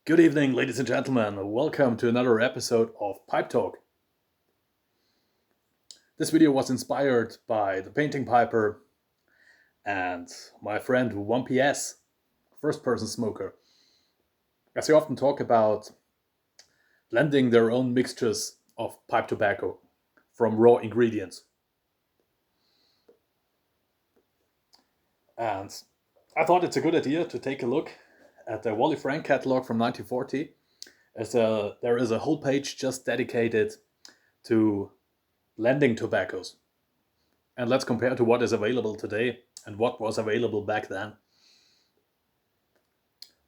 Good evening, ladies and gentlemen. Welcome to another episode of Pipe Talk. This video was inspired by the painting piper and my friend 1PS, first person smoker, as they often talk about blending their own mixtures of pipe tobacco from raw ingredients. And I thought it's a good idea to take a look at the Wally Frank catalog from 1940, as there is a whole page just dedicated to blending tobaccos. And let's compare to what is available today and what was available back then.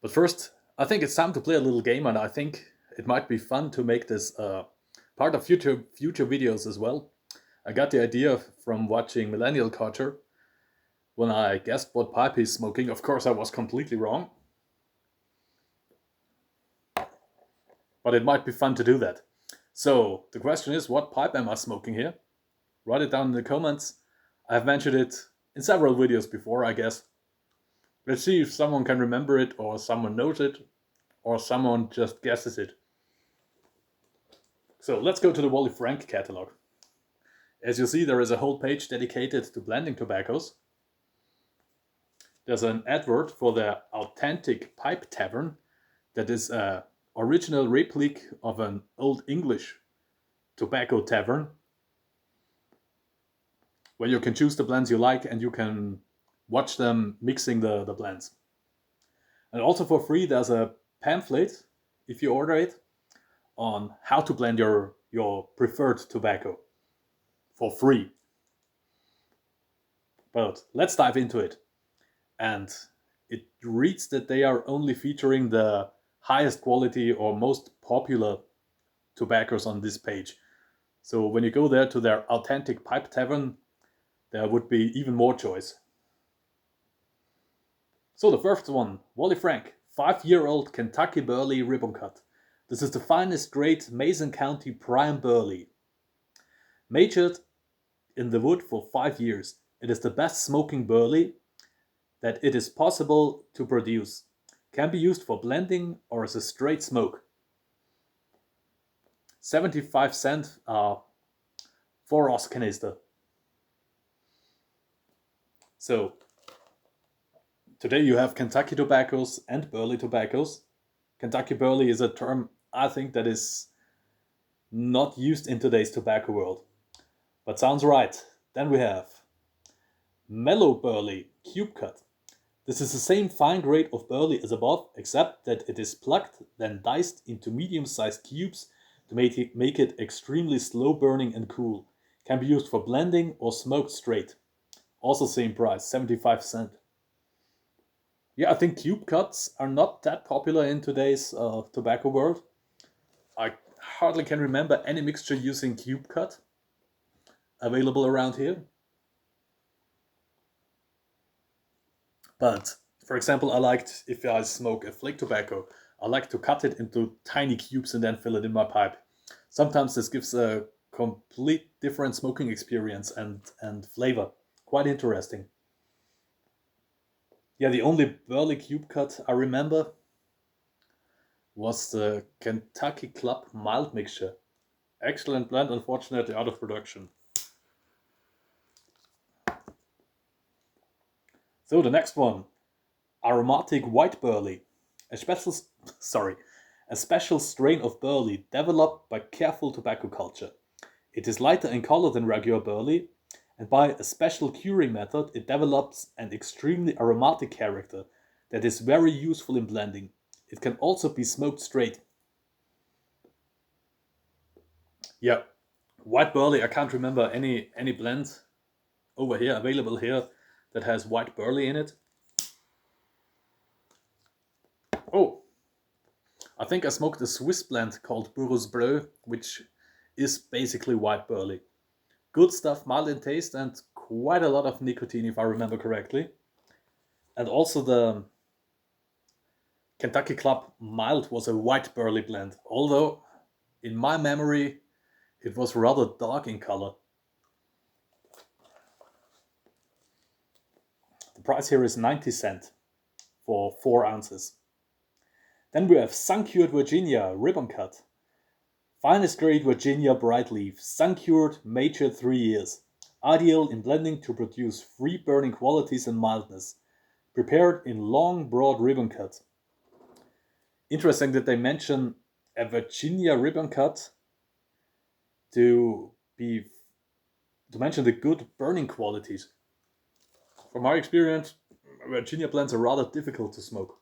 But first, I think it's time to play a little game, and I think it might be fun to make this part of future videos as well. I got the idea from watching Millennial Culture when I guessed what pipe he's smoking. Of course, I was completely wrong. But it might be fun to do that. So the question is, what pipe am I smoking here? Write it down in the comments. I've mentioned it in several videos before, I guess. Let's see if someone can remember it, or someone knows it, or someone just guesses it. So let's go to the Wally Frank catalog. As you see, there is a whole page dedicated to blending tobaccos. There's an advert for the authentic pipe tavern that is an original replica of an old English tobacco tavern, where you can choose the blends you like and you can watch them mixing the blends. And also for free, there's a pamphlet, if you order it, on how to blend your preferred tobacco for free. But let's dive into it. And it reads that they are only featuring the highest quality or most popular tobaccos on this page. So when you go there to their authentic pipe tavern, there would be even more choice. So the first one, Wally Frank, 5-year-old Kentucky Burley ribbon cut. This is the finest grade Mason County prime burley. Matured in the wood for 5 years, it is the best smoking burley that it is possible to produce. Can be used for blending or as a straight smoke. 75 cents 4-oz canister. So today you have Kentucky tobaccos and burley tobaccos. Kentucky burley is a term I think that is not used in today's tobacco world, but sounds right. Then we have mellow burley cube cut. This is the same fine grade of burley as above, except that it is plucked, then diced into medium-sized cubes to make it extremely slow burning and cool. Can be used for blending or smoked straight. Also same price, 75 cents. Yeah, I think cube cuts are not that popular in today's tobacco world. I hardly can remember any mixture using cube cut available around here. But, for example, if I smoke a flake tobacco, I like to cut it into tiny cubes and then fill it in my pipe. Sometimes this gives a complete different smoking experience and flavor. Quite interesting. Yeah, the only burley cube cut I remember was the Kentucky Club mild mixture. Excellent blend, unfortunately out of production. So the next one, aromatic white burley, a special strain of burley developed by careful tobacco culture. It is lighter in color than regular burley, and by a special curing method it develops an extremely aromatic character that is very useful in blending. It can also be smoked straight. Yeah, white burley, I can't remember any blend over here, available here, that has white burley in it. Oh, I think I smoked a Swiss blend called Burros Bleu, which is basically white burley. Good stuff, mild in taste and quite a lot of nicotine if I remember correctly. And also the Kentucky Club Mild was a white burley blend, although in my memory it was rather dark in color. The price here is 90 cents for 4 ounces. Then we have sun-cured Virginia ribbon cut. Finest grade Virginia bright leaf, sun-cured, matured 3 years. Ideal in blending to produce free burning qualities and mildness. Prepared in long, broad ribbon cut. Interesting that they mention a Virginia ribbon cut to be to mention the good burning qualities. From my experience, Virginia blends are rather difficult to smoke.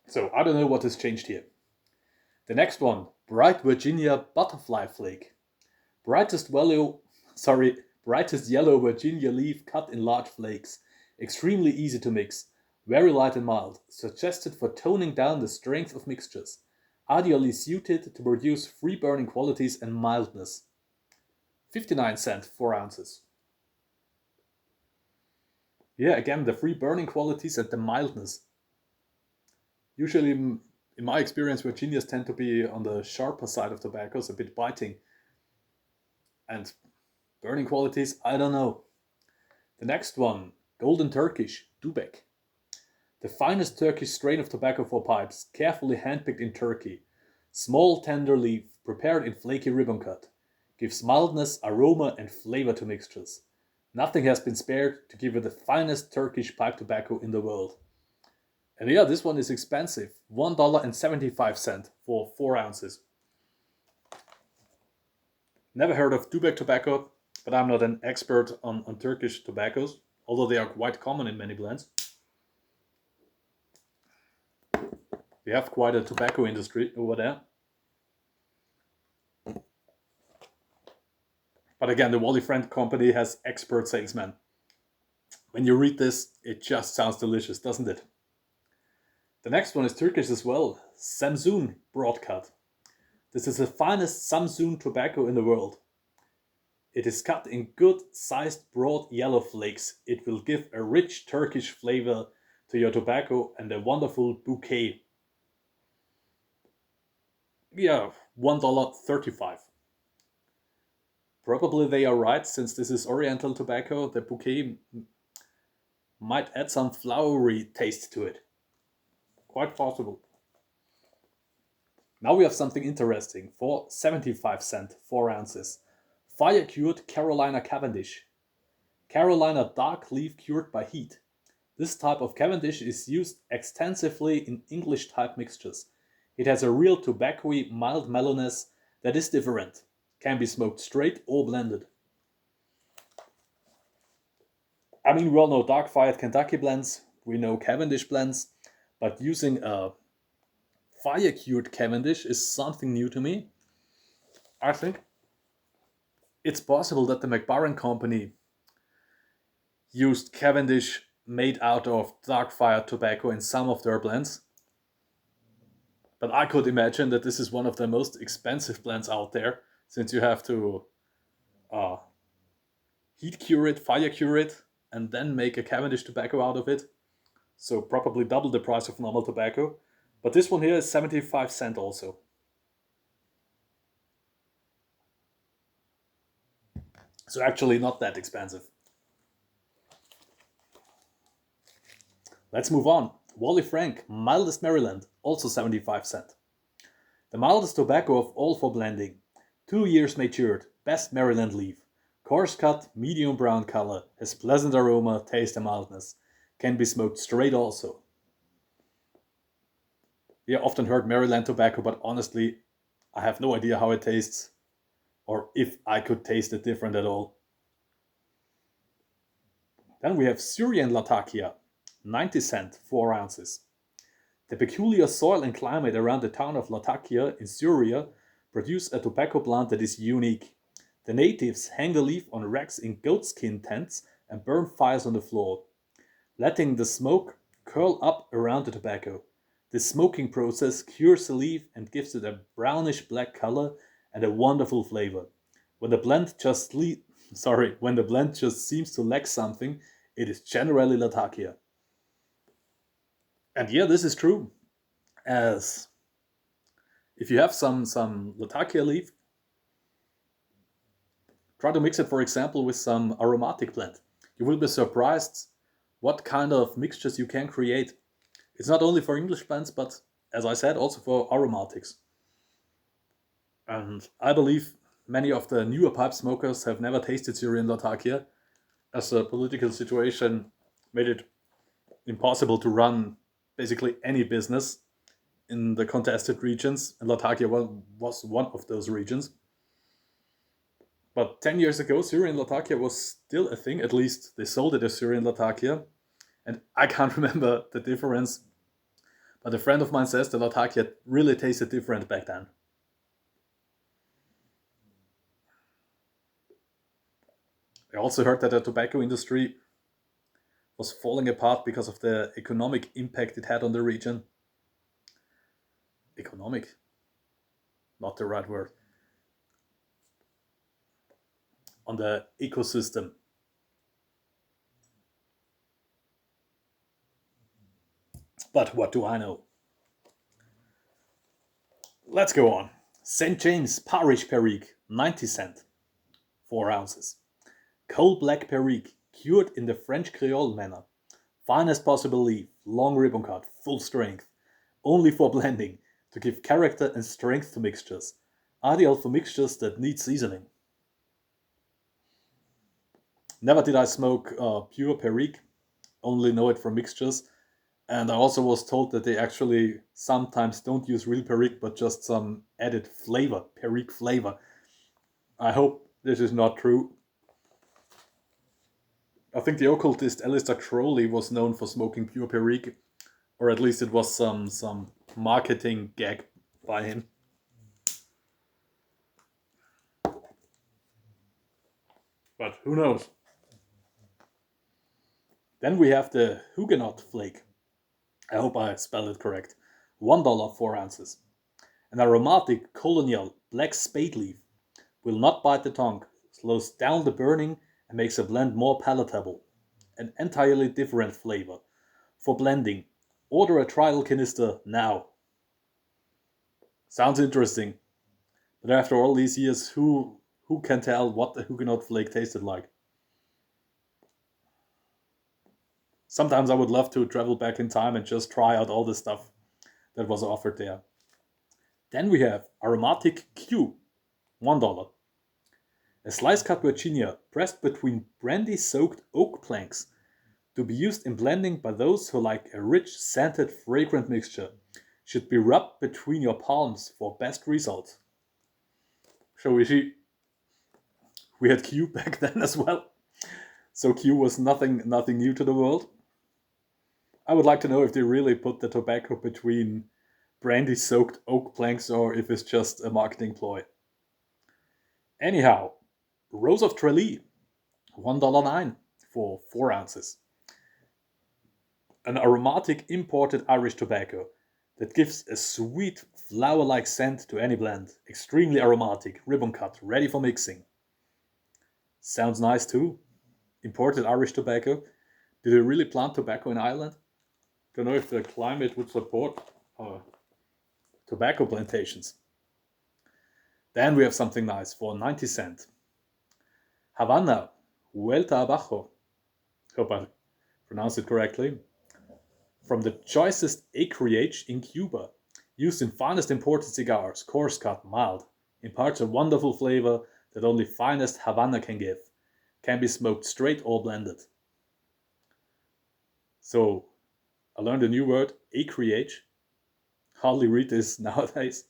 So I don't know what has changed here. The next one, bright Virginia butterfly flake. Brightest yellow Virginia leaf cut in large flakes. Extremely easy to mix. Very light and mild. Suggested for toning down the strength of mixtures. Ideally suited to produce free burning qualities and mildness. 59 cents, 4 ounces. Yeah, again, the free burning qualities and the mildness. Usually, in my experience, Virginias tend to be on the sharper side of tobaccos, a bit biting. And burning qualities, I don't know. The next one, Golden Turkish, Dubek. The finest Turkish strain of tobacco for pipes, carefully handpicked in Turkey. Small, tender leaf, prepared in flaky ribbon cut. Gives mildness, aroma, and flavor to mixtures. Nothing has been spared to give it the finest Turkish pipe tobacco in the world. And yeah, this one is expensive. $1.75 for 4 ounces. Never heard of Dubek tobacco, but I'm not an expert on Turkish tobaccos, although they are quite common in many blends. We have quite a tobacco industry over there. But again, the Wally Frank company has expert salesmen. When you read this, it just sounds delicious, doesn't it? The next one is Turkish as well, Samsun Broadcut. This is the finest Samsun tobacco in the world. It is cut in good sized broad yellow flakes. It will give a rich Turkish flavor to your tobacco and a wonderful bouquet. Yeah, $1.35. Probably they are right, since this is Oriental tobacco, the bouquet might add some flowery taste to it. Quite possible. Now we have something interesting for 75 cents, 4 ounces. Fire cured Carolina Cavendish. Carolina dark leaf cured by heat. This type of Cavendish is used extensively in English type mixtures. It has a real tobacco-y mild mellowness that is different. Can be smoked straight or blended. I mean, we all know dark fired Kentucky blends, we know Cavendish blends, but using a fire cured Cavendish is something new to me. I think it's possible that the McBarron company used Cavendish made out of dark fired tobacco in some of their blends. But I could imagine that this is one of the most expensive blends out there, since you have to heat cure it, fire cure it, and then make a Cavendish tobacco out of it. So probably double the price of normal tobacco. But this one here is 75 cents also. So actually not that expensive. Let's move on. Wally Frank, Mildest Maryland, also 75 cents. The mildest tobacco of all for blending. 2 years matured, best Maryland leaf. Coarse cut, medium brown color, has pleasant aroma, taste and mildness. Can be smoked straight also. You often heard Maryland tobacco, but honestly, I have no idea how it tastes, or if I could taste it different at all. Then we have Syrian Latakia, 90 cents, 4 ounces. The peculiar soil and climate around the town of Latakia in Syria produce a tobacco plant that is unique. The natives hang the leaf on racks in goatskin tents and burn fires on the floor, letting the smoke curl up around the tobacco. This smoking process cures the leaf and gives it a brownish black color and a wonderful flavor. When the blend just seems to lack something, it is generally Latakia. And yeah, this is true, as if you have some Latakia leaf, Try to mix it, for example, with some aromatic blend. You will be surprised what kind of mixtures you can create. It's not only for English blends, but as I said, also for aromatics. And I believe many of the newer pipe smokers have never tasted Syrian Latakia, as the political situation made it impossible to run basically any business in the contested regions, and Latakia was one of those regions. But 10 years ago, Syrian Latakia was still a thing, at least they sold it as Syrian Latakia, and I can't remember the difference, but a friend of mine says the Latakia really tasted different back then. I also heard that the tobacco industry was falling apart because of the economic impact it had on the region. Economic? Not the right word. On the ecosystem. But what do I know? Let's go on. St. James Parish Perique, 90 cent, 4 ounces. Coal black Perique, cured in the French Creole manner. Finest possible leaf, long ribbon cut, full strength. Only for blending, to give character and strength to mixtures. Ideal for mixtures that need seasoning. Never did I smoke pure Perique, only know it from mixtures. And I also was told that they actually sometimes don't use real Perique, but just some added flavor, Perique flavor. I hope this is not true. I think the occultist Alistair Crowley was known for smoking pure Perique, or at least it was some marketing gag by him. But who knows? Then we have the Huguenot flake. I hope I spelled it correct. $1, 4 ounces. An aromatic colonial black spade leaf will not bite the tongue, slows down the burning, and makes a blend more palatable. An entirely different flavor. For blending, order a trial canister now. Sounds interesting. But after all these years, who can tell what the Huguenot flake tasted like? Sometimes I would love to travel back in time and just try out all the stuff that was offered there. Then we have aromatic Q, $1. A slice cut Virginia pressed between brandy soaked oak planks to be used in blending by those who like a rich, scented, fragrant mixture. Should be rubbed between your palms for best results. Shall we see? We had Q back then as well. So Q was nothing new to the world. I would like to know if they really put the tobacco between brandy soaked oak planks or if it's just a marketing ploy. Anyhow, Rose of Tralee, $1.09 for 4 ounces. An aromatic imported Irish tobacco that gives a sweet flower-like scent to any blend. Extremely aromatic, ribbon cut, ready for mixing. Sounds nice too. Imported Irish tobacco. Do they really plant tobacco in Ireland? Don't know if the climate would support tobacco plantations. Then we have something nice for 90 cent. Havana, Vuelta Abajo. Hope I pronounced it correctly. From the choicest acreage in Cuba, used in finest imported cigars, coarse cut, mild, imparts a wonderful flavor that only finest Havana can give. Can be smoked straight or blended. So, I learned a new word, acreage. Hardly read this nowadays.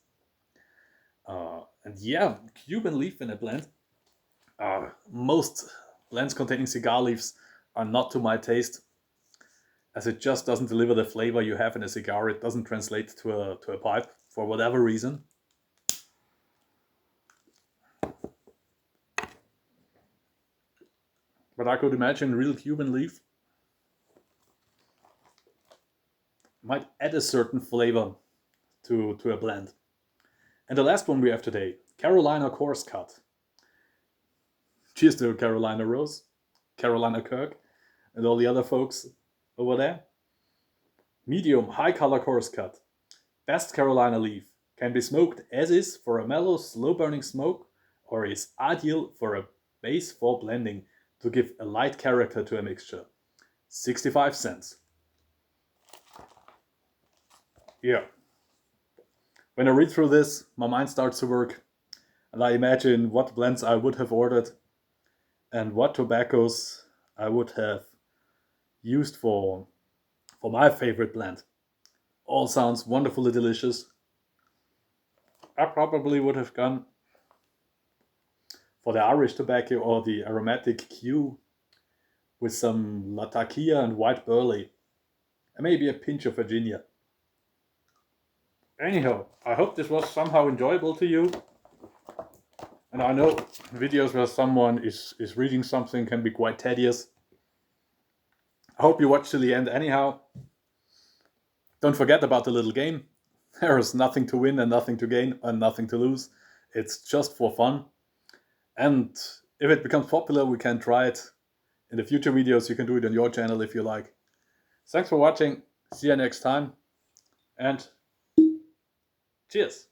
And yeah, Cuban leaf in a blend. Most blends containing cigar leaves are not to my taste, as it just doesn't deliver the flavor you have in a cigar. It doesn't translate to a pipe for whatever reason. But I could imagine real Cuban leaf might add a certain flavor to a blend. And the last one we have today, Carolina Coarse Cut. Cheers to Carolina Rose, Carolina Kirk, and all the other folks over there. Medium high color coarse cut. Best Carolina leaf. Can be smoked as is for a mellow, slow burning smoke, or is ideal for a base for blending to give a light character to a mixture. 65 cents. Yeah. When I read through this, my mind starts to work, and I imagine what blends I would have ordered and what tobaccos I would have used for my favorite blend. All sounds wonderfully delicious. I probably would have gone for the Irish tobacco or the aromatic Q with some Latakia and white burley, and maybe a pinch of Virginia. Anyhow, I hope this was somehow enjoyable to you. And I know videos where someone is reading something can be quite tedious. I hope you watch till the end anyhow. Don't forget about the little game. There is nothing to win and nothing to gain and nothing to lose. It's just for fun. And if it becomes popular, we can try it in the future videos. You can do it on your channel if you like. Thanks for watching. See you next time. And cheers.